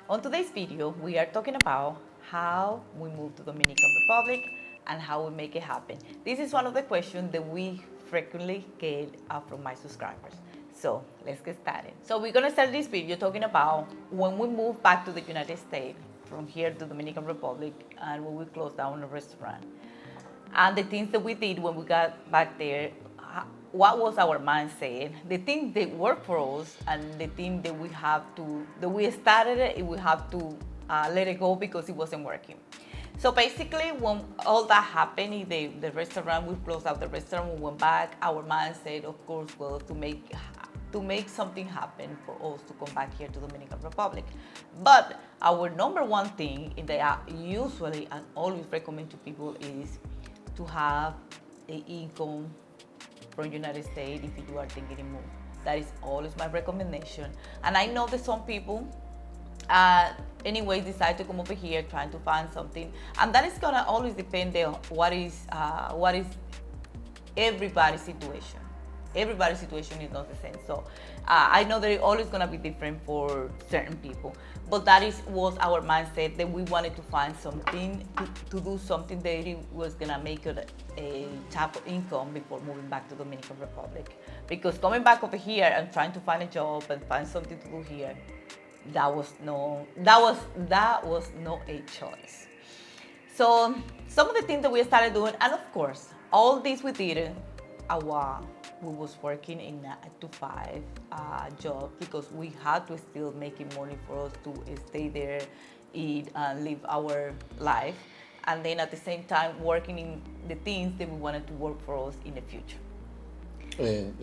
On today's video, we are talking about how we move to Dominican Republic and how we make it happen. This is one of the questions that we frequently get from my subscribers. So let's get started. So we're gonna start this video talking about when we move back to the United States from here to Dominican Republic and when we closed down a restaurant. And the things that we did when we got back there, what was our mindset, the things that worked for us, and the thing that we started it, we have to let it go because it wasn't working. So basically, when all that happened in the restaurant, we closed out the restaurant, we went back, our mindset, of course, was to make something happen for us to come back here to Dominican Republic. But our number one thing that I usually and always recommend to people is to have an income from United States if you are thinking of move. That is always my recommendation. And I know that some people anyway decide to come over here trying to find something, and that is gonna always depend on what is everybody's situation. Everybody's situation is not the same. So I know that it's always gonna be different for certain people, but was our mindset, that we wanted to find something to do something that it was gonna make it a type of income before moving back to Dominican Republic. Because coming back over here and trying to find a job and find something to do here, that was not a choice. So some of the things that we started doing, and of course, all this we did while we was working in a 8 to 5 job, because we had to still making money for us to stay there, eat, and live our life, and then at the same time working in the things that we wanted to work for us in the future. And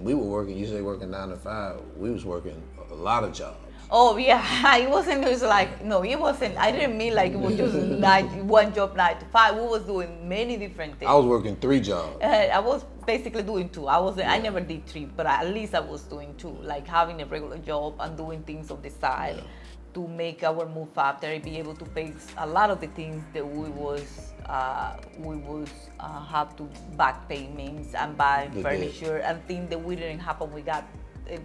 we were working, you say working 9 to 5, we was working a lot of jobs. Oh yeah, it wasn't just like, no, it wasn't, I didn't mean like it was just one job 9 to 5. We was doing many different things. I was working 3 jobs. I was basically doing 2. I never did 3, but at least I was doing 2, like having a regular job and doing things on the side to make our move after and be able to pay a lot of the things that we was have to back payments and buy furniture and things that we didn't have when we got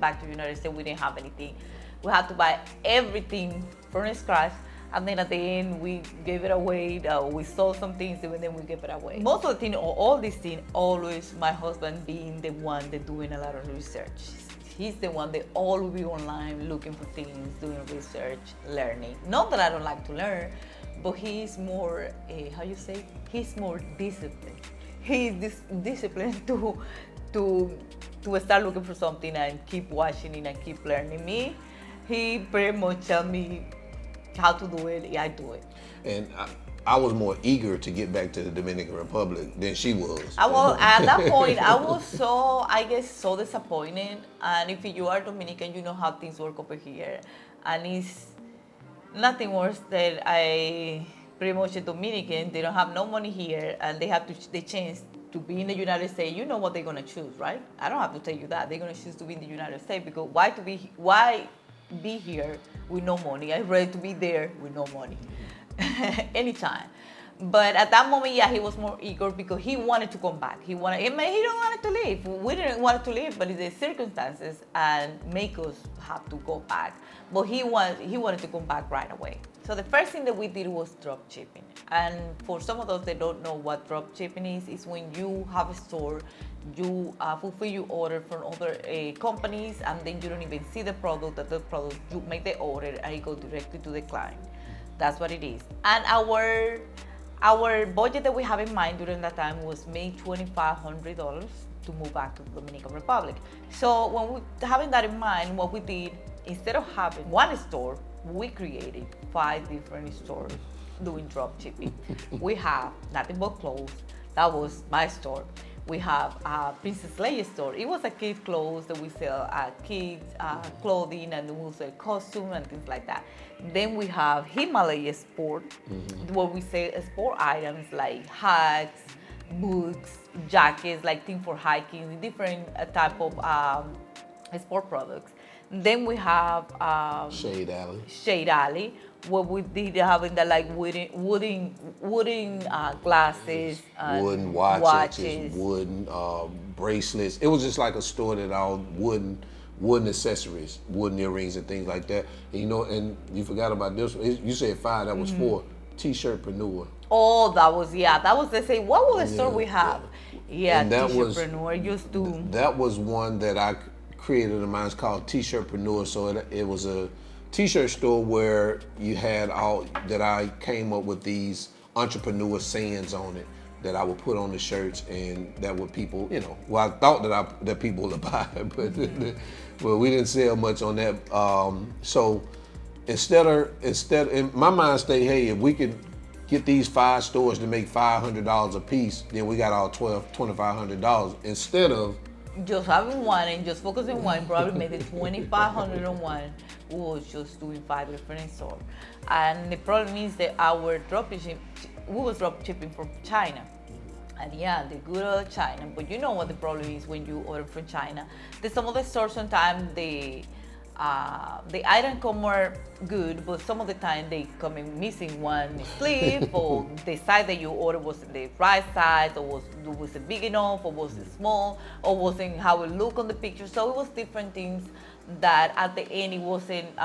back to the United States. We didn't have anything. We had to buy everything from scratch, and then at the end we gave it away. We sold some things and then we gave it away. Most of the thing, or all these things, always my husband being the one that doing a lot of research. He's the one that always be online looking for things, doing research, learning. Not that I don't like to learn, but he's more, he's more disciplined. He's disciplined to start looking for something and keep watching it and keep learning. Me, he pretty much tell me how to do it, I do it. And I was more eager to get back to the Dominican Republic than she was. At that point, I was so disappointed. And if you are Dominican, you know how things work over here. And it's nothing worse than pretty much a Dominican, they don't have no money here and they have the chance to be in the United States. You know what they're gonna choose, right? I don't have to tell you that. They're gonna choose to be in the United States, because why be here with no money? I'm ready to be there with no money anytime. But at that moment, he was more eager because he wanted to come back. He didn't want to leave. We didn't want to leave, but the circumstances and make us have to go back. But he wanted to come back right away. So the first thing that we did was drop shipping. And for some of those that don't know what drop shipping is when you have a store, you fulfill your order from other companies, and then you don't even see the product. You make the order and it goes directly to the client. That's what it is. And our budget that we have in mind during that time was make $2,500 to move back to the Dominican Republic. So when we having that in mind, what we did, instead of having one store, we created 5 different stores doing drop shipping. We have Nothing But Clothes. That was my store. We have a Princess Leia store. It was a kids clothes that we sell kids clothing, and we sell costume and things like that. Then we have Himalaya Sport, where we sell sport items like hats, boots, jackets, like things for hiking, different type of sport products. Then we have Shade Alley, what we did having the like wooden glasses, wooden watches, wooden bracelets. It was just like a store that all wooden wooden accessories, wooden earrings and things like that. And, you know, and you forgot about this one. You said 5, that was 4. T-shirtpreneur. Oh, that was the same. What was the store we have? Yeah, And that T-shirtpreneur used to. That was one that I created in mine. It's called T-shirtpreneur. So it was a T-shirt store where you had all that I came up with these entrepreneur sayings on it that I would put on the shirts, and that would people, you know, well, I thought that people would buy it, but well, we didn't sell much on that. So instead, in my mind state, hey, if we could get these 5 stores to make $500 a piece, then we got all $2,500 instead of Just having one and just focusing on one probably made it 2,500 on one. We was just doing 5 different stores. And the problem is that we was drop shipping from China. And yeah, the good old China. But you know what the problem is when you order from China. Some of the stores sometimes the item come more good, but some of the time they come in missing one sleeve, or the size that you ordered wasn't the right size, or wasn't big enough, or was it small, or wasn't how it looked on the picture. So it was different things that at the end it wasn't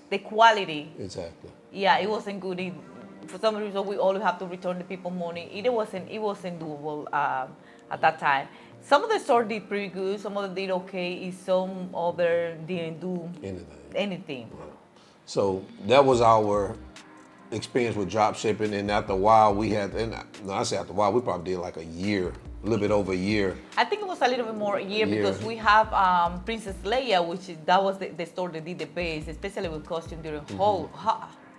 the quality. exactly. Yeah, it wasn't good. For some reason, we always have to return the people money. It wasn't doable at that time. Some of the stores did pretty good. Some of them did okay. Some other didn't do anything. Right. So that was our experience with drop shipping. And after a while, we had, and I say after a while, we probably did like a year, a little bit over a year. I think it was a little bit more a year because we have Princess Leia, that was the store that did the best, especially with costume during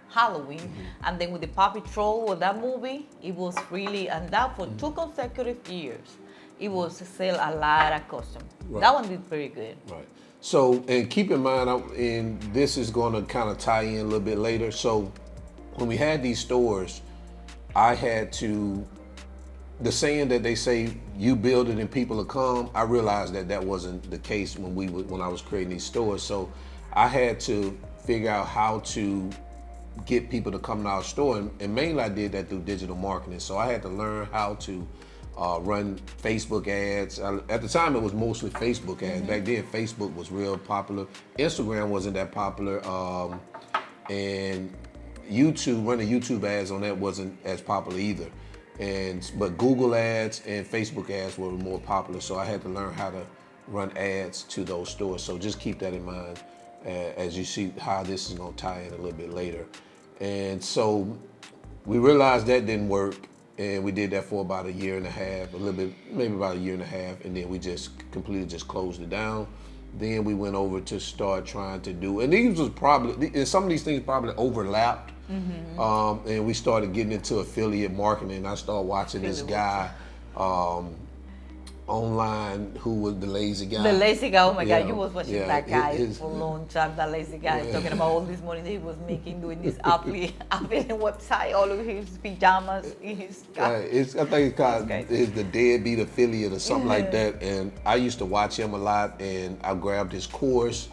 Halloween. And then with the Paw Patrol, with that movie, it was really, and that for 2 consecutive years. It was sell a lot of costume. Right. That one did pretty good. Right. So, and keep in mind, and this is going to kind of tie in a little bit later. So, when we had these stores, I had to, the saying that they say, you build it and people will come, I realized that wasn't the case when I was creating these stores. So, I had to figure out how to get people to come to our store, and mainly I did that through digital marketing. So, I had to learn how to run Facebook ads. At the time, it was mostly Facebook ads. Back then, Facebook was real popular. Instagram wasn't that popular, and running YouTube ads on that wasn't as popular either. But Google ads and Facebook ads were more popular. So I had to learn how to run ads to those stores. So just keep that in mind as you see how this is going to tie in a little bit later. And so we realized that didn't work. And we did that for about a year and a half, maybe about a year and a half, and then we just completely closed it down. Then we went over to start trying to do, and some of these things probably overlapped, and we started getting into affiliate marketing. I started watching this guy online who was the lazy guy. The lazy guy, oh my God, you was watching that guy for a long time, that lazy guy talking about all this money that he was making doing this affiliate website, all of his pajamas, his I think it's called the Deadbeat Affiliate or something like that. And I used to watch him a lot, and I grabbed his course,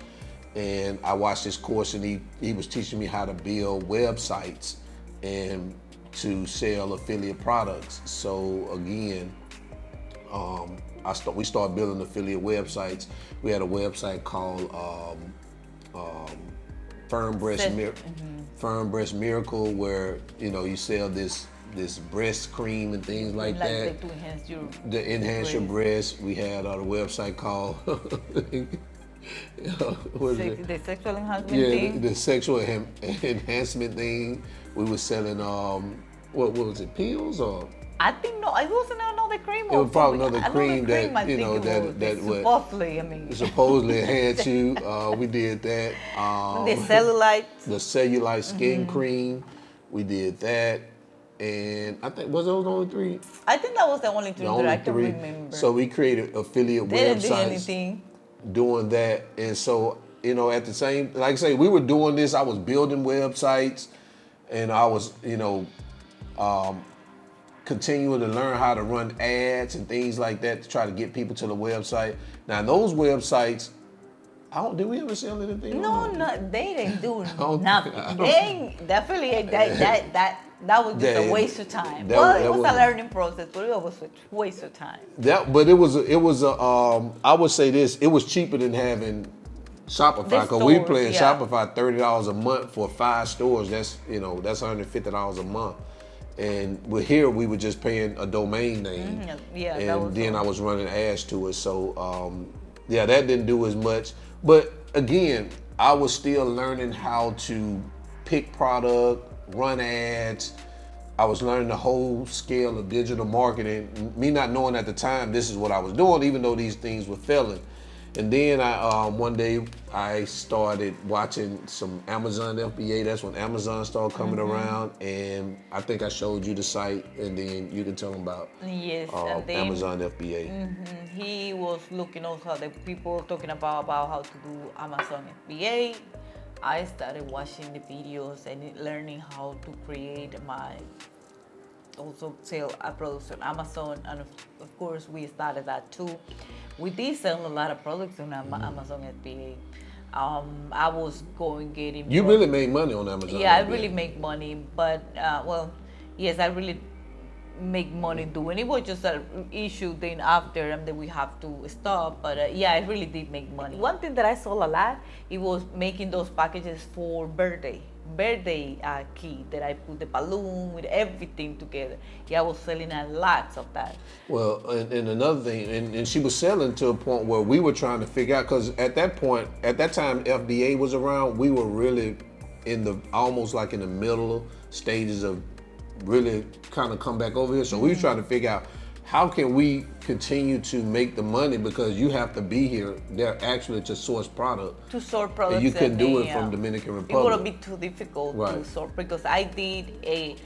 and I watched his course, and he was teaching me how to build websites and to sell affiliate products. So again, we started building affiliate websites. We had a website called Firm Breast Miracle, where you sell this breast cream and things like that. To enhance your breast. We had a website called the sexual enhancement thing. The sexual enhancement thing. We were selling what was it, pills or? I think no, it wasn't another cream. It was probably another cream that supposedly enhance you. We did that. The cellulite. The cellulite skin cream. We did that, and I think was those only 3. I think that was the only 3 that I can remember. So we created affiliate websites doing that, and so at the same, like I say, we were doing this. I was building websites, and I was continuing to learn how to run ads and things like that to try to get people to the website. Now those websites, Did we ever sell anything? No, they didn't do don't- nothing. I don't- They ain't, definitely that was just a waste of time. that It was a was- learning process, but it was a waste of time. But it was a I would say this, it was cheaper than having Shopify, The because we stores, paying yeah. Shopify $30 a month for 5 stores. That's $150 a month. And here we were just paying a domain name. Yeah, that And was then all. I was running ads to it. So that didn't do as much. But again, I was still learning how to pick product, run ads. I was learning the whole scale of digital marketing. Me not knowing at the time this is what I was doing, even though these things were failing. And then one day I started watching some Amazon FBA. That's when Amazon started coming around, and I think I showed you the site, and then you can tell them about Yes, and then Amazon FBA. he was looking also at the people talking about how to do Amazon FBA. I started watching the videos and learning how to create my also sell products on Amazon, and of course we started that too. We did sell a lot of products on Amazon FBA. I was getting. You really made money on Amazon. Yeah, I FBA. really make money, but yes, I really make money doing it. It was just an issue then after, and then we have to stop. But yeah, I really did make money. One thing that I sold a lot, it was making those packages for birthday key that I put the balloon with everything together. Yeah, I was selling a lot of that. Well, and another thing, and she was selling to a point where we were trying to figure out, because at that time, FBA was around. We were really almost like in the middle stages of really kind of come back over here. So we were trying to figure out, how can we continue to make the money, because you have to be here there actually to source product. To sort products. And you couldn't do it yeah. from Dominican It Republic. would be too difficult to Right. sort, because I did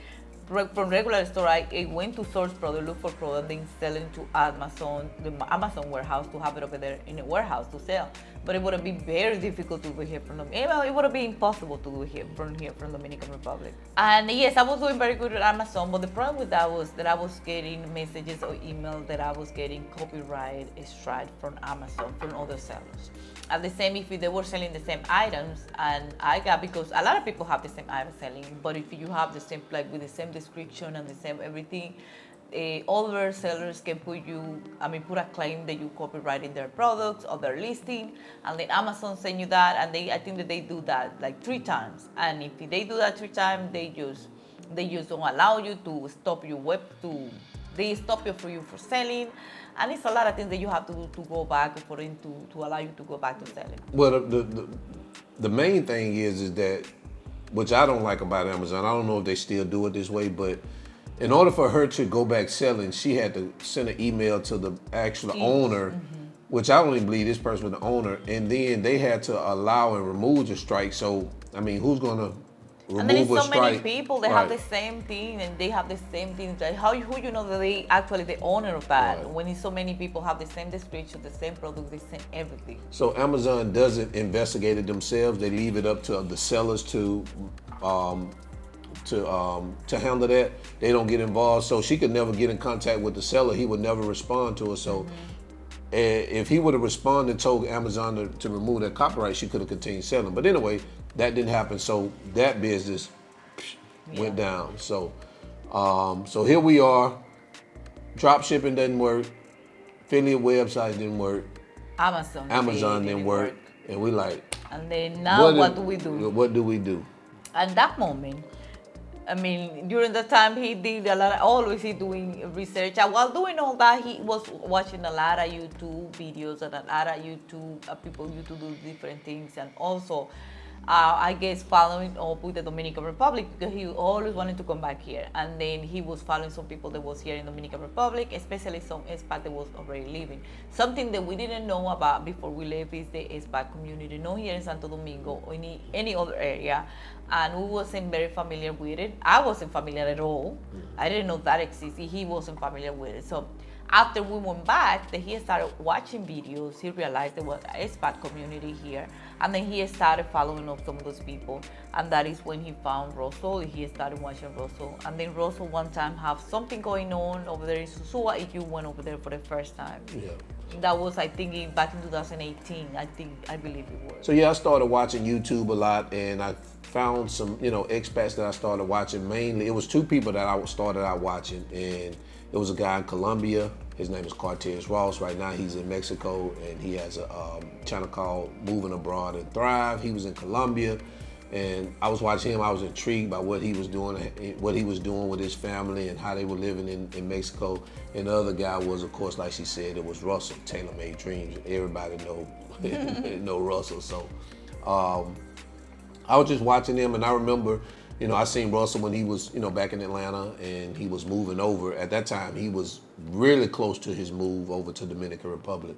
from regular store, I went to source product, look for product, then sell it to Amazon, the Amazon warehouse, to have it over there in a warehouse to sell. But it would be very difficult to do here from it would be impossible to do here from Dominican Republic. And yes, I was doing very good at Amazon, but the problem with that was that I was getting messages or emails that I was getting copyright strike from Amazon, from other sellers. At the same, if they were selling the same items, and I got, because a lot of people have the same items selling, but if you have the same, like with the same description and the same everything, other sellers can put a claim that you copyrighted their products or their listing, and then Amazon send you that, and I think that they do that like 3 times. And if they do that 3 times, they just don't allow you to stop your they stop you for selling. And it's a lot of things that you have to do to go back for them to allow you to go back to selling. Well, the main thing is that, which I don't like about Amazon, I don't know if they still do it this way, but in order for her to go back selling, she had to send an email to the actual owner, which I don't even believe this person was the owner, and then they had to allow and remove the strike. So, I mean, who's going to And then remove it's a so strike? many people that have the same thing, and they have the same thing. Like who you know that they actually the owner of that? Right. When it's so many people have the same description, the same product, the same everything. So Amazon doesn't investigate it themselves. They leave it up to the sellers to handle that. They don't get involved. So she could never get in contact with the seller. He would never respond to her. So if he would have responded and told Amazon to remove that copyright, she could have continued selling. But anyway, that didn't happen. So that business went down. So so here we are. Drop shipping doesn't work. Affiliate websites didn't work. Amazon didn't work. And we like, And then now what do we do? What do we do? At that moment, I mean, during the time he did always he doing research. And while doing all that, he was watching a lot of YouTube videos and a lot of people YouTube do different things. And also, I guess following up with the Dominican Republic, because he always wanted to come back here. And then he was following some people that was here in Dominican Republic, especially some expat that was already living. Something that we didn't know about before we left is the expat community, not here in Santo Domingo or any other area. And we wasn't very familiar with it. I wasn't familiar at all. I didn't know that existed. He wasn't familiar with it. So after we went back, then he started watching videos. He realized there was an expat community here. And then he started following up some of those people. And that is when he found Russell. He started watching Russell. And then Russell one time have something going on over there in Susua if you went over there for the first time. Yeah. That was, I think, back in 2018. I believe it was. So yeah, I started watching YouTube a lot, and I found some, expats that I started watching. Mainly, it was two people that I started out watching, and it was a guy in Colombia. His name is Cortez Ross. Right now, he's in Mexico, and he has a channel called Moving Abroad and Thrive. He was in Colombia, and I was watching him. I was intrigued by what he was doing with his family and how they were living in Mexico. And the other guy was, of course, like she said, it was Russell, Taylor Made Dreams. Everybody know Russell. So I was just watching him, and I remember, I seen Russell when he was, back in Atlanta, and he was moving over. At that time, he was really close to his move over to Dominican Republic.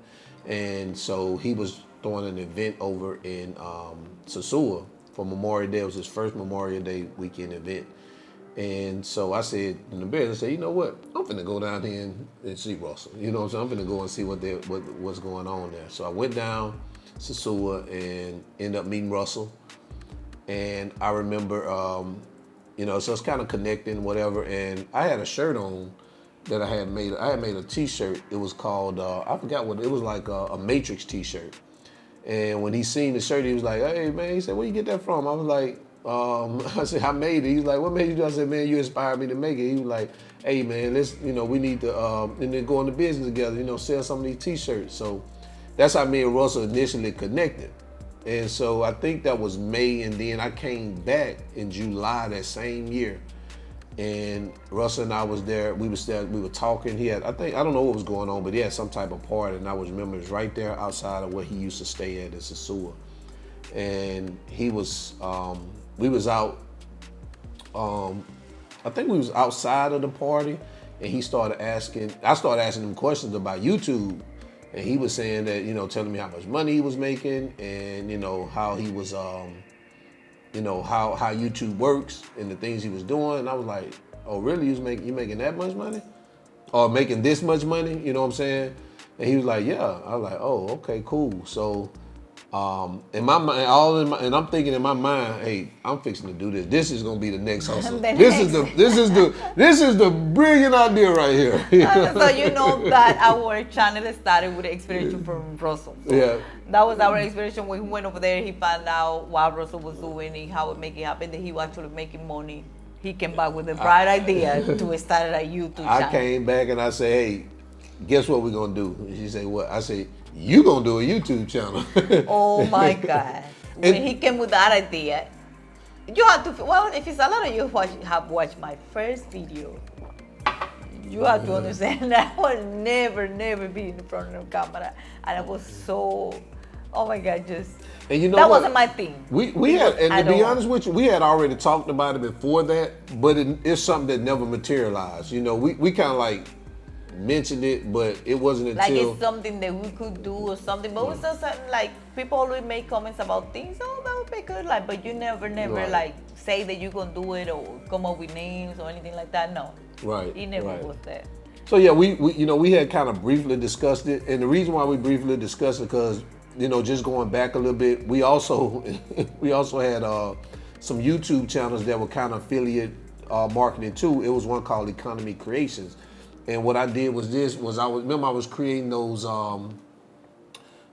And so he was throwing an event over in Sosua for Memorial Day. It was his first Memorial Day weekend event. And so I said in the bed, I said, you know what? I'm finna go down here and see Russell. You know what I'm saying? I'm finna go and see what's going on there. So I went down to Sosua and ended up meeting Russell. And I remember, so it's kind of connecting, whatever. And I had a shirt on that I had made. I had made a T-shirt. It was called, I forgot what, it was like a Matrix T-shirt. And when he seen the shirt, he was like, hey, man, he said, where you get that from? I was like, I said, I made it. He was like, what made you do it? I said, man, you inspired me to make it. He was like, hey, man, let's, we need to, and then go into business together, sell some of these T-shirts. So that's how me and Russell initially connected. And so I think that was May, and then I came back in July that same year. And Russell and I was there. We were talking. He had, I don't know what was going on, but he had some type of party, and I was remember it was right there outside of where he used to stay at in Sosua. And he was, we was out, I think we was outside of the party, and I started asking him questions about YouTube. And he was saying that, telling me how much money he was making, and, how he was, how YouTube works and the things he was doing. And I was like, oh, really? You making that much money? Or making this much money? You know what I'm saying? And he was like, yeah. I was like, oh, okay, cool. So, in my mind, and I'm thinking in my mind, hey, I'm fixing to do this. This is gonna be the next hustle. This is the brilliant idea right here. So you know that our channel started with the inspiration from Russell. So yeah. That was our inspiration when he went over there. He found out what Russell was doing and how it make it happen. That he was actually making money. He came back with a bright idea to start a YouTube channel. I came back and I said, hey, guess what we're gonna do? And she said, what? I said, you gonna do a YouTube channel. Oh my God. When he came with that idea, you have to, well, if it's a lot of you have watched my first video, you have to understand that I would never be in front of the camera. And I was so, oh my God, just, and you know that what? wasn't my thing. We had, and to be honest with you, we had already talked about it before that, but it's something that never materialized. We kind of like, mentioned it, but it wasn't until like it's something that we could do or something. But we still like people always make comments about things. Oh, that would be good. Like, but you never right. like say that you're gonna do it or come up with names or anything like that. No, right. He never was that. So yeah, we had kind of briefly discussed it, and the reason why we briefly discussed it because just going back a little bit, we also had some YouTube channels that were kind of affiliate marketing too. It was one called Economy Creations. And what I did was I was creating those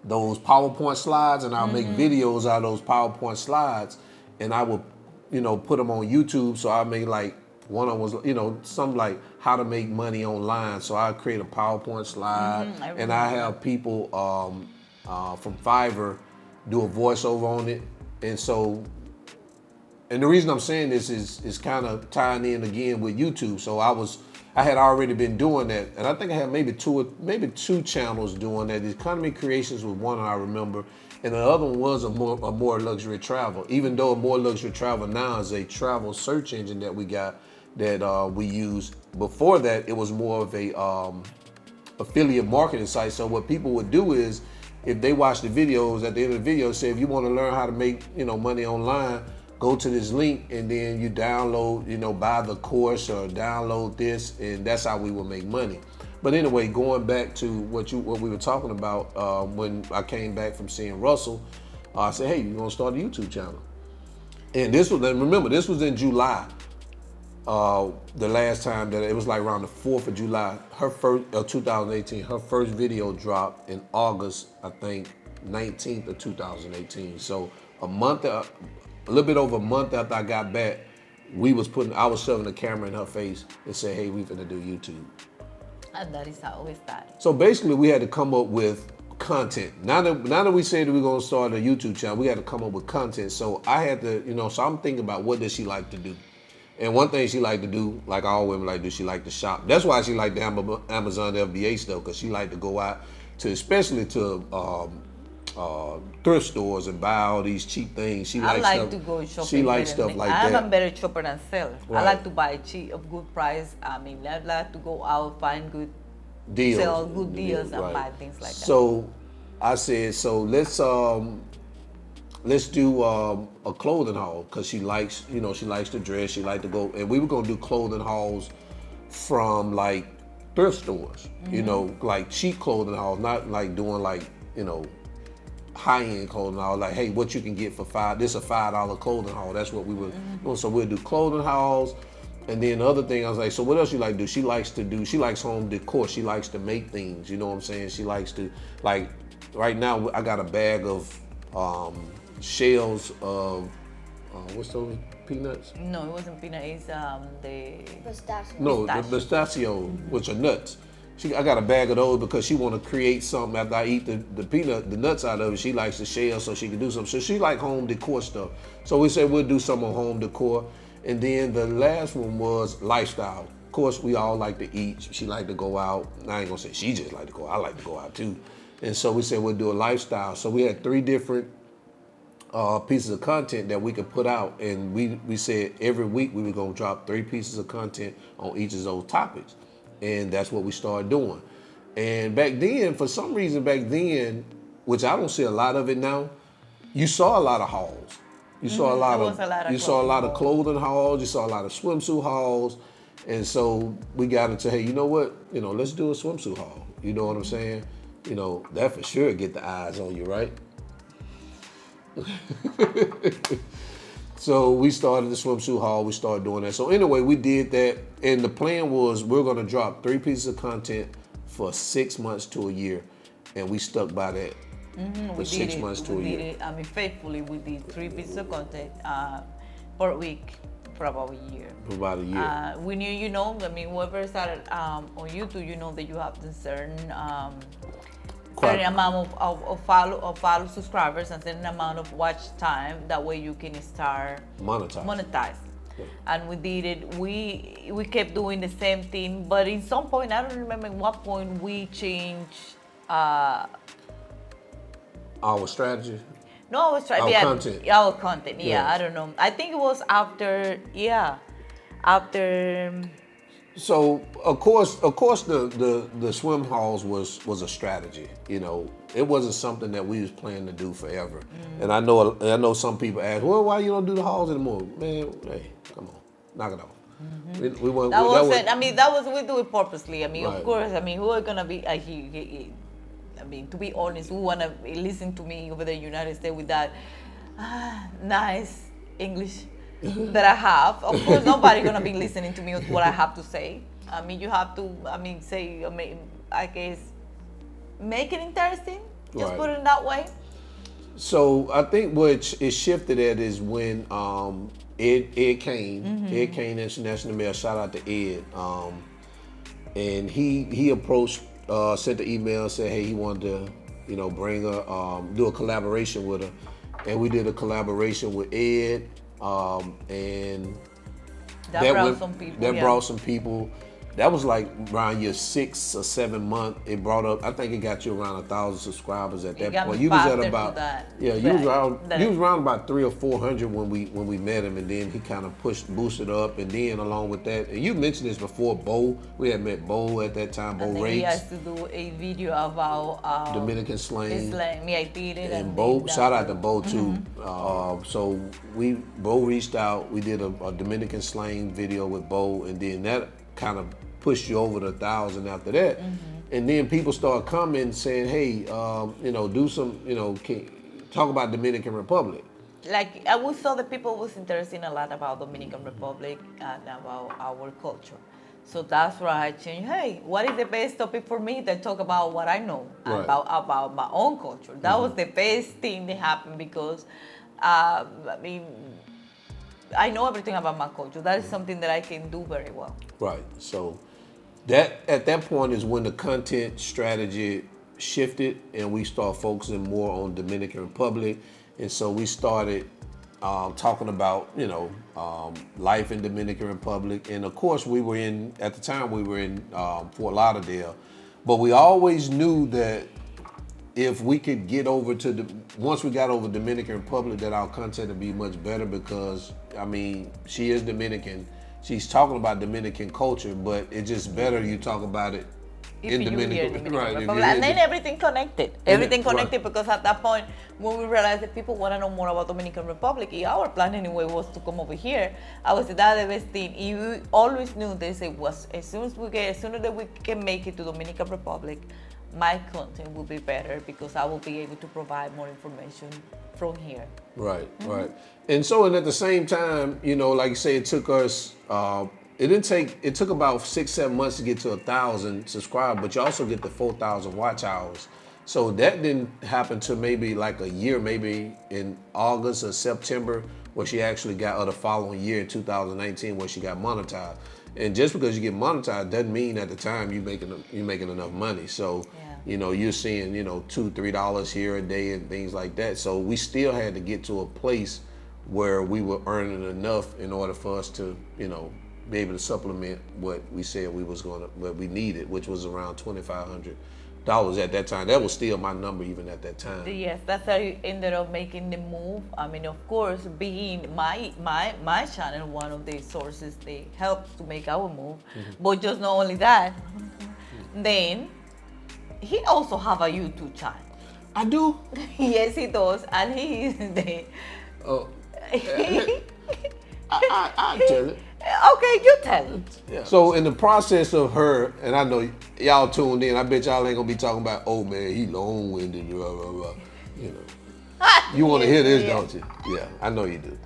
PowerPoint slides, and I'll make videos out of those PowerPoint slides, and I would, put them on YouTube. So I made like one of them was, something like how to make money online. So I create a PowerPoint slide, and I have people from Fiverr do a voiceover on it. And so, and the reason I'm saying this is kind of tying in again with YouTube. So I had already been doing that, and I think I had maybe two channels doing that. The Economy Creations was one I remember, and the other one was a more luxury travel. Even though a more luxury travel now is a travel search engine that we got that we use. Before that, it was more of a affiliate marketing site. So what people would do is, if they watch the videos, at the end of the video, say if you want to learn how to make money online, go to this link and then you download, buy the course or download this, and that's how we will make money. But anyway, going back to what we were talking about, when I came back from seeing Russell, I said, hey, you're gonna start a YouTube channel. And remember, this was in July. the last time that it was like around the 4th of July, her first 2018, her first video dropped in August, I think 19th of 2018. So a little bit over a month after I got back, I was shoving the camera in her face and said, hey, we finna do YouTube. And that is how we started. So basically we had to come up with content. Now that we said that we're gonna start a YouTube channel, we had to come up with content. So I had to, so I'm thinking about what does she like to do? And one thing she like to do, like all women like to do, she like to shop. That's why she like the Amazon FBA stuff, because she like to go out to, especially to thrift stores and buy all these cheap things. I like to go shopping. She likes stuff like that. I'm a better shopper than seller. Right. I like to buy cheap, of good price. I mean, I like to go out, find good deals, sell good deals, and right. buy things like that. So I said, so let's do a clothing haul, because she likes, she likes to dress, she like to go, and we were gonna do clothing hauls from like thrift stores, like cheap clothing hauls, not like doing like, high-end clothing haul, like, hey, what you can get for this is a $5 clothing haul. That's what we were doing. So we'll do clothing hauls. And then the other thing, I was like, so what else you like to do? She likes home decor. She likes to make things, you know what I'm saying? She likes to, like, right now I got a bag of shells of, what's those peanuts? No, it wasn't peanut, it's the Pistachio. No, the pistachio, which are nuts. I got a bag of those because she want to create something after I eat the nuts out of it. She likes the shell so she can do something. So she like home decor stuff. So we said we'll do some on home decor. And then the last one was lifestyle. Of course, we all like to eat. She like to go out. I ain't gonna say she just like to go out. I like to go out too. And so we said we'll do a lifestyle. So we had 3 different pieces of content that we could put out. And we said every week we were gonna drop 3 pieces of content on each of those topics. And that's what we started doing. And back then, for some reason which I don't see a lot of it now, you saw a lot of hauls. You saw a lot of clothing hauls, you saw a lot of swimsuit hauls. And so we got into, hey, you know what? Let's do a swimsuit haul. You know what I'm saying? That for sure get the eyes on you, right? So we started the swimsuit haul, we started doing that. So anyway, we did that, and the plan was we're gonna drop 3 pieces of content for 6 months to a year, and we stuck by that for 6 months to a year. I mean, faithfully, we did 3 pieces of content per week for about a year. For about a year. We knew, I mean, whoever started on YouTube, that you have to certain amount of follow subscribers and certain amount of watch time. That way you can start monetize. Okay. And we did it. We kept doing the same thing, but in some point, I don't remember at what point we changed our strategy. No, I was trying. Content. Our content. Yeah, Yeah, I don't know. I think it was after. So of course the swim hauls was a strategy. It wasn't something that we was planning to do forever. And I know some people ask, well, why you don't do the hauls anymore? Man, hey, come on, knock it off. We We do it purposely. I mean, Right. Of course. I mean, who are gonna be? To be honest, who wanna listen to me over the United States with that nice English that I have? Of course, nobody gonna be listening to me with what I have to say. I mean, you have to. I guess, make it interesting. Just Right. put it that way. So I think what it shifted at is when Ed Kane, Ed Kane International Mail, shout out to Ed, and he approached, sent the email, said, hey, he wanted to, bring her, do a collaboration with her, and we did a collaboration with Ed, and That brought some people. That yeah. brought some people. That was like around your 6 or 7 month. It brought up. I think it got you around 1,000 subscribers at that point. You was at about you was around about 300 or 400 when we met him, and then he kind of boosted up, and then along with that, and you mentioned this before, Bo. We had met Bo at that time. Bo Rakes. He has to do a video about Dominican slang. Me, I did it. And Bo, shout out to Bo too. So Bo reached out. We did a Dominican slang video with Bo, and then that kind of pushed you over the 1,000 after that. And then people start coming saying, hey, do some, talk about Dominican Republic. like I was saw the people was interested a lot about Dominican Republic and about our culture. So that's why I changed. Hey, what is the best topic for me to talk about what I know Right. about my own culture? That was the best thing that happened because, I mean, I know everything about my culture. That is something that I can do very well. Right. So that at that point is when the content strategy shifted and we start focusing more on Dominican Republic. And so we started talking about, life in Dominican Republic. And of course at the time we were in Fort Lauderdale, but we always knew that if we could get over once we got over Dominican Republic, that our content would be much better because, I mean, she is Dominican. She's talking about Dominican culture, but it's just better you talk about it in Dominican Republic. And then everything connected. Everything connected because at that point, when we realized that people want to know more about Dominican Republic, our plan anyway was to come over here. I was that the best thing. You always knew this. It was as soon as we can make it to Dominican Republic, my content will be better because I will be able to provide more information from here. Right, right. And so, and at the same time, like you say, it took us, it took about 6-7 months to get to 1,000 subscribers, but you also get the 4,000 watch hours. So that didn't happen to maybe like a year, maybe in August or September, where she actually got, or the following year in 2019, where she got monetized. And just because you get monetized doesn't mean at the time you're making enough money. So, you're seeing, $2-3 here a day and things like that. So we still had to get to a place where we were earning enough in order for us to, be able to supplement what we said what we needed, which was around $2,500 at that time. That was still my number even at that time. Yes, that's how you ended up making the move. I mean, of course, being my channel, one of the sources that helped to make our move. But just not only that, then he also have a YouTube channel. I do? Yes, he does. And he is the... Oh, I'll tell it. Okay, you tell it. Yeah. So in the process of her, and I know y'all tuned in, I bet y'all ain't gonna be talking about, oh man, he long-winded, blah, blah, blah. You want to hear this, don't you? Yeah, I know you do.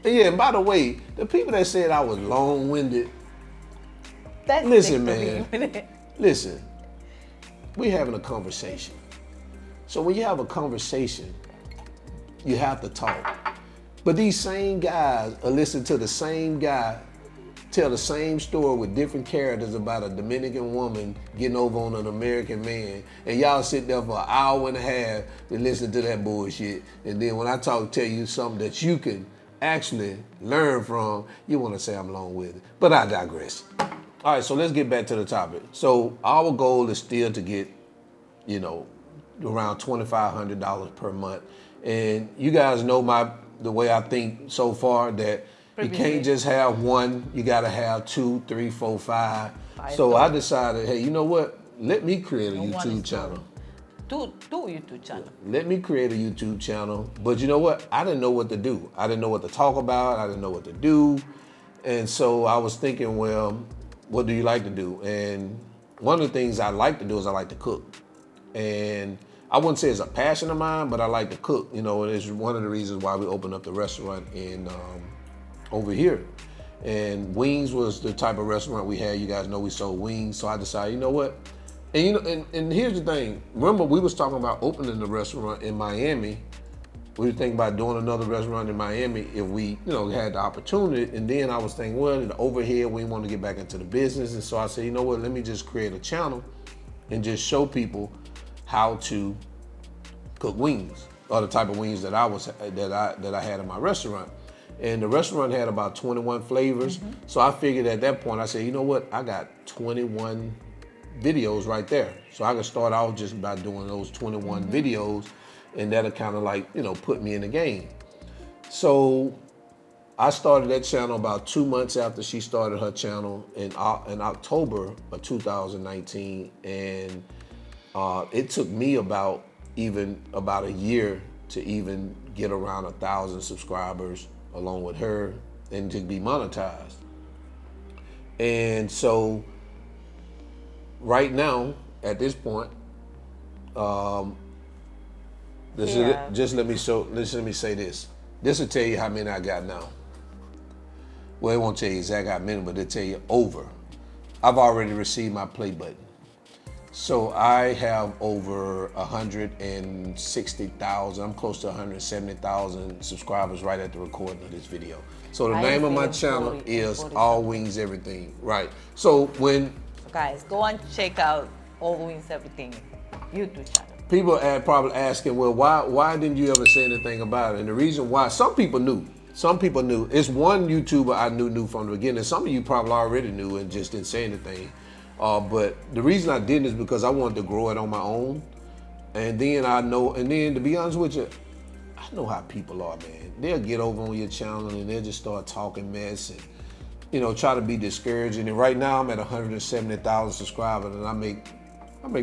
And by the way, the people that said I was long-winded, listen, man, listen, we having a conversation. So when you have a conversation, you have to talk. But these same guys are listening to the same guy tell the same story with different characters about a Dominican woman getting over on an American man. And y'all sit there for an hour and a half to listen to that bullshit. And then when I tell you something that you can actually learn from, you want to say I'm long with it. But I digress. All right, so let's get back to the topic. So our goal is still to get, around $2,500 per month. And you guys know the way I think so far, that you can't just have one, you gotta have 2, 3, 4, 5. So I decided, hey, you know what? Let me create a YouTube channel. Two YouTube channel. Let me create a YouTube channel. But you know what? I didn't know what to do. I didn't know what to talk about. I didn't know what to do. And so I was thinking, well, what do you like to do? And one of the things I like to do is I like to cook. And I wouldn't say it's a passion of mine, but I like to cook. It's one of the reasons why we opened up the restaurant in over here. And wings was the type of restaurant we had. You guys know we sold wings, so I decided, you know what? And and here's the thing. Remember, we was talking about opening the restaurant in Miami. We were thinking about doing another restaurant in Miami if we, had the opportunity. And then I was thinking, well, over here we want to get back into the business, and so I said, you know what? Let me just create a channel and just show people how to cook wings, or the type of wings that I had in my restaurant. And the restaurant had about 21 flavors. So I figured at that point, I said, you know what? I got 21 videos right there. So I could start out just by doing those 21 videos, and that'll kind of like, put me in the game. So I started that channel about 2 months after she started her channel in October of 2019. And it took me about a year to even get around 1,000 subscribers along with her and to be monetized. And so right now, at this point, Yeah. Just let me say this. This will tell you how many I got now. Well, it won't tell you exactly how many, but it'll tell you over. I've already received my play button. So I have over 160,000, I'm close to 170,000 subscribers right at the recording of this video. So the name of my channel is All Wings Everything, right? So when guys, go and check out All Wings Everything YouTube channel. people are probably asking, well, why didn't you ever say anything about it? And the reason why, some people knew. It's one YouTuber I knew from the beginning. Some of you probably already knew and just didn't say anything. But the reason I didn't is because I wanted to grow it on my own. And then to be honest with you, I know how people are, man. They'll get over on your channel and they'll just start talking mess and, try to be discouraging. And right now I'm at 170,000 subscribers and I make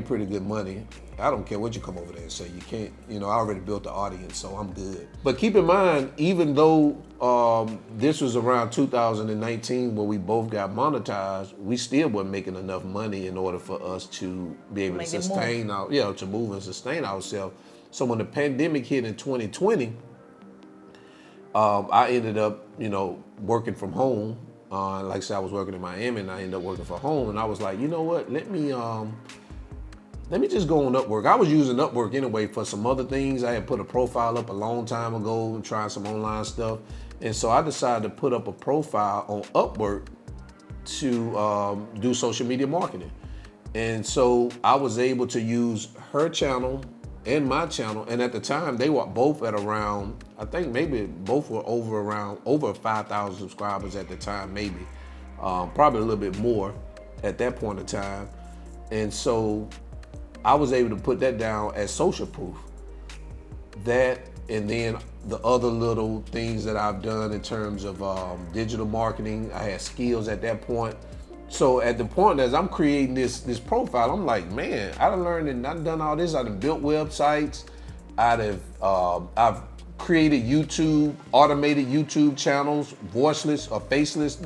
pretty good money. I don't care what you come over there and say. You can't, I already built the audience, so I'm good. But keep in mind, even though this was around 2019 when we both got monetized, we still weren't making enough money in order for us to be able to sustain to move and sustain ourselves. So when the pandemic hit in 2020, I ended up, working from home. Like I said, I was working in Miami and I ended up working from home. And I was like, you know what, let me just go on Upwork. I was using Upwork anyway for some other things. I had put a profile up a long time ago and trying some online stuff. And so I decided to put up a profile on Upwork to do social media marketing. And so I was able to use her channel and my channel. And at the time, they were both at around, I think maybe both were over 5,000 subscribers at the time, maybe. Probably a little bit more at that point in time. And so I was able to put that down as social proof. That, and then the other little things that I've done in terms of digital marketing, I had skills at that point. So at the point as I'm creating this profile, I'm like, man, I done learned and I've done all this. I've built websites. I've created automated YouTube channels, faceless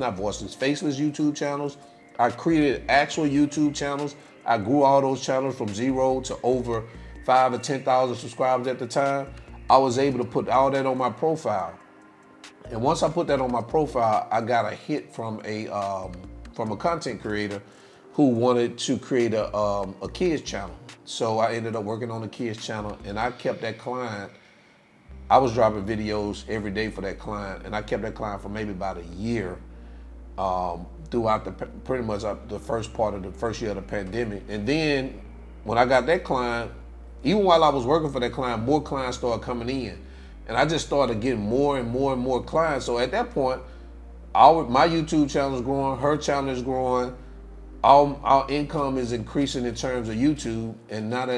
YouTube channels. I created actual YouTube channels. I grew all those channels from 0 to over 5,000 or 10,000 subscribers at the time. I was able to put all that on my profile. And once I put that on my profile, I got a hit from a content creator who wanted to create a kids channel. So I ended up working on the kids channel and I kept that client. I was dropping videos every day for that client and I kept that client for maybe about a year. Throughout pretty much the first part of the first year of the pandemic. And then when I got that client, even while I was working for that client, more clients started coming in. And I just started getting more and more and more clients. So at that point, my YouTube channel is growing, her channel is growing, our income is increasing in terms of YouTube. And not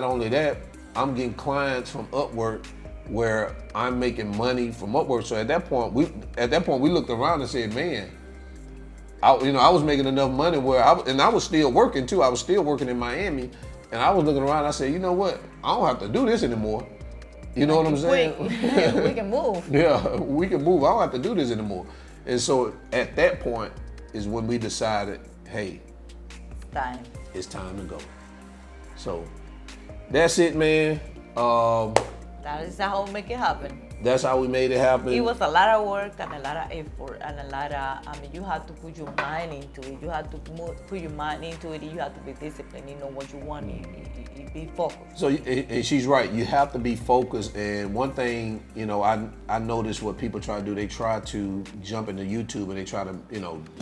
only that, I'm getting clients from Upwork where I'm making money from Upwork. So at that point, we looked around and said, man, I was making enough money where I was still working too. I was still working in Miami, and I was looking around. I said, you know what? I don't have to do this anymore. You know what I'm saying? We can move. Yeah, we can move. I don't have to do this anymore. And so at that point is when we decided, hey, it's time to go. So that's it, man. That is how we make it happen. That's how we made it happen. It was a lot of work and a lot of effort and a lot of, you had to put your mind into it. You had to put your mind into it. You had to be disciplined. You know what you want. You be focused. So, and she's right. You have to be focused. And one thing, I noticed what people try to do. They try to jump into YouTube and they try to,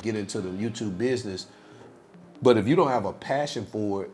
get into the YouTube business. But if you don't have a passion for it,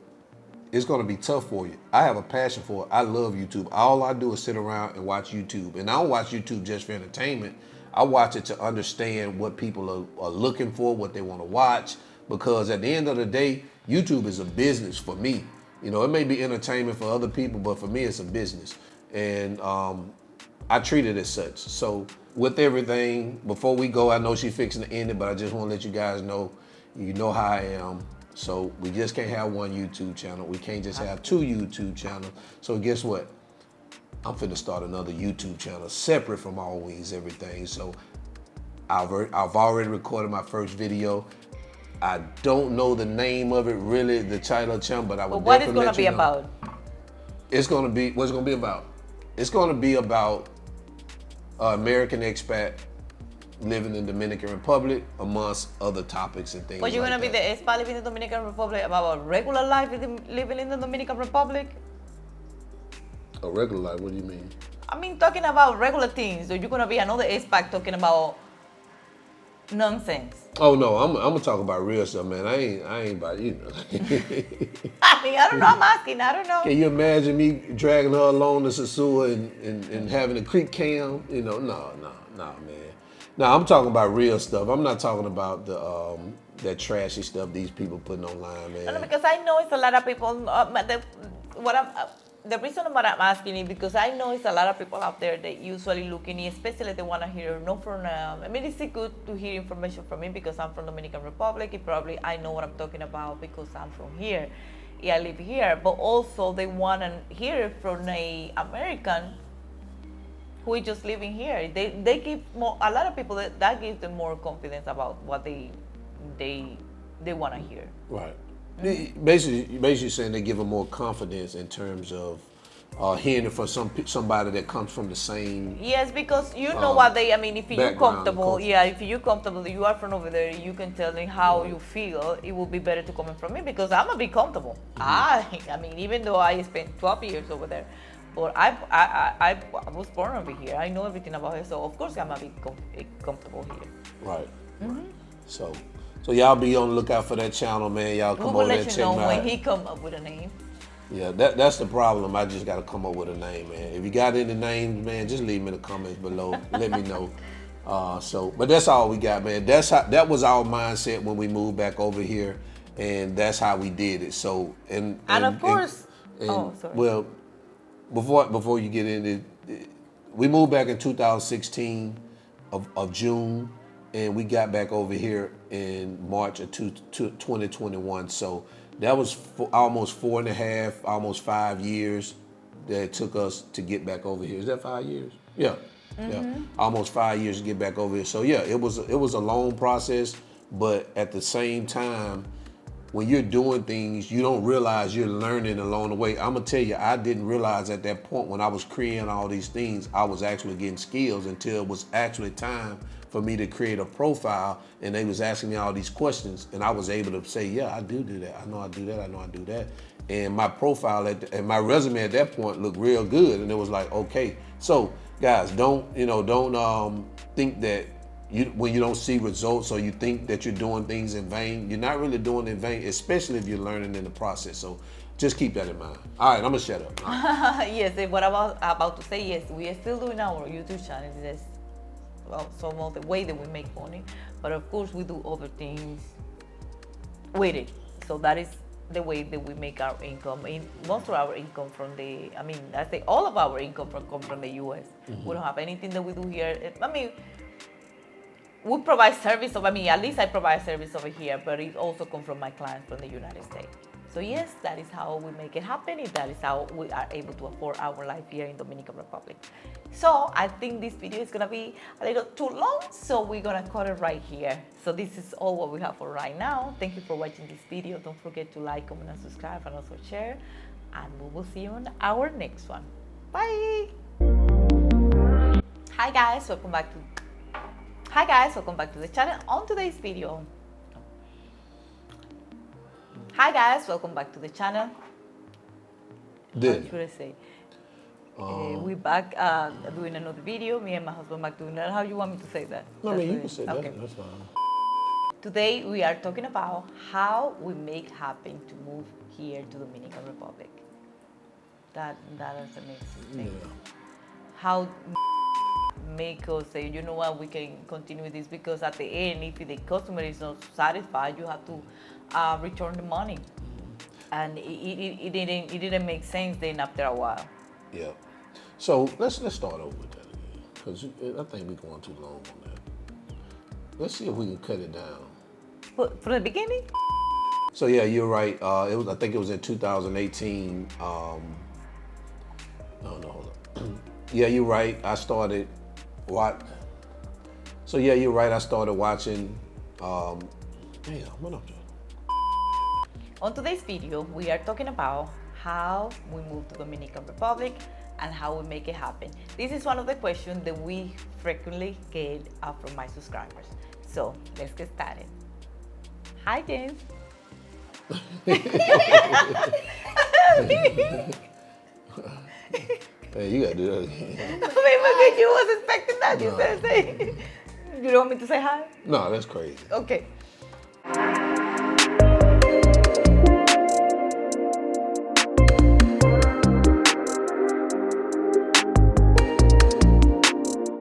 it's gonna be tough for you. I have a passion for it. I love YouTube. All I do is sit around and watch YouTube. And I don't watch YouTube just for entertainment. I watch it to understand what people are looking for, what they wanna watch. Because at the end of the day, YouTube is a business for me. It may be entertainment for other people, but for me, it's a business. And I treat it as such. So with everything, before we go, I know she's fixing to end it, but I just wanna let you guys know, you know how I am. So we just can't have one YouTube channel. We can't just have two YouTube channels. So guess what? I'm finna start another YouTube channel separate from All Wings Everything. So I've already recorded my first video. I don't know the name of it really, the title of the channel, but I will definitely let you know. What is gonna be about? It's gonna be, what's it gonna be about? it's going to be about American expat living in Dominican Republic, amongst other topics and things. But you're like gonna be the that. expat living in the Dominican Republic about a regular life living in the Dominican Republic? A regular life? What do you mean? I mean, talking about regular things, or you're gonna be another expat talking about nonsense? Oh no, I'm gonna talk about real stuff, man. I ain't about I mean, I don't know. I'm asking. I don't know. Can you imagine me dragging her along the Sasua and having a creek cam? You know, no, man. No, I'm talking about real stuff. I'm not talking about the that trashy stuff these people putting online, man. No, because I know it's a lot of people. The reason why I'm asking is because I know it's a lot of people out there that usually looking, especially they want to hear no from. I mean, it's good to hear information from me because I'm from Dominican Republic. Probably I know what I'm talking about because I'm from here. Yeah, I live here. But also they want to hear it from an American who is just living here. They give more. A lot of people that gives them more confidence about what they want to hear. Right. Basically saying they give them more confidence in terms of hearing it from somebody that comes from the same. Yes, because you know what they. I mean, if you're comfortable, culture. if you're comfortable, you are from over there. You can tell me how you feel. It will be better to come from me because I'm gonna be comfortable. Mm-hmm. I mean, even though I spent 12 years over there, but I was born over here. I know everything about it, so of course I'm gonna be comfortable here. Right. Right. So y'all be on the lookout for that channel, man. Y'all come over there and check We will let you know out. when he come up with a name. Yeah, that's the problem. I just got to come up with a name, man. If you got any names, man, just leave them in the comments below. Let me know. But that's all we got, man. That was our mindset when we moved back over here, and that's how we did it. So and of course. Sorry. Well, before you get into it, we moved back in 2016 of June, and we got back over here in March of 2021. So that was almost 4.5, almost 5 years that it took us to get back over here. Is that 5 years? Yeah. Yeah. Almost 5 years to get back over here. So yeah, it was a long process, but at the same time, when you're doing things, you don't realize you're learning along the way. I'm gonna tell you, I didn't realize at that point when I was creating all these things, I was actually getting skills until it was actually time for me to create a profile, and they was asking me all these questions, and I was able to say, yeah, I do that. I know I do that. I know I do that. And my profile and my resume at that point looked real good, and it was like, okay. So guys, don't think that when you don't see results or you think that you're doing things in vain. You're not really doing it in vain, especially if you're learning in the process. So just keep that in mind. All right, I'm gonna shut up. Yes, and what about to say, yes, we are still doing our YouTube channel. That's some of the way that we make money, but of course we do other things with it. So that is the way that we make our income. Most of our income I say all of our income come from the US. We don't have anything that we do here. We provide service at least I provide service over here, but it also comes from my clients from the United States. So yes, that is how we make it happen. That is how we are able to afford our life here in Dominican Republic. So I think this video is gonna be a little too long, so we're gonna cut it right here. So this is all what we have for right now. Thank you for watching this video. Don't forget to like, comment, and subscribe, and also share. And we will see you on our next one. Bye. Hi guys, welcome back to the channel. On today's video, Did. What should I say? We're back doing another video. Me and my husband back doing that. How you want me to say that? No, I mean, you can say that. Okay. That's fine. Today we are talking about how we make happen to move here to Dominican Republic. That is amazing thing. Yeah. How make us say, you know what, we can continue with this, because at the end, if the customer is not satisfied, you have to return the money. And it didn't make sense then after a while. Yeah. So let's start over with that again, because I think we're going too long on that. Let's see if we can cut it down. From the beginning? So yeah, you're right. I think it was in 2018. Hold on. Yeah, you're right. I started So yeah, you're right. I started watching. What up, Joe? On today's video, we are talking about how we moved to Dominican Republic and how we make it happen. This is one of the questions that we frequently get from my subscribers. So let's get started. Hi, James. Hey, you gotta do that again. Maybe you was expecting that. You said say. You don't want me to say hi? No, that's crazy. Okay.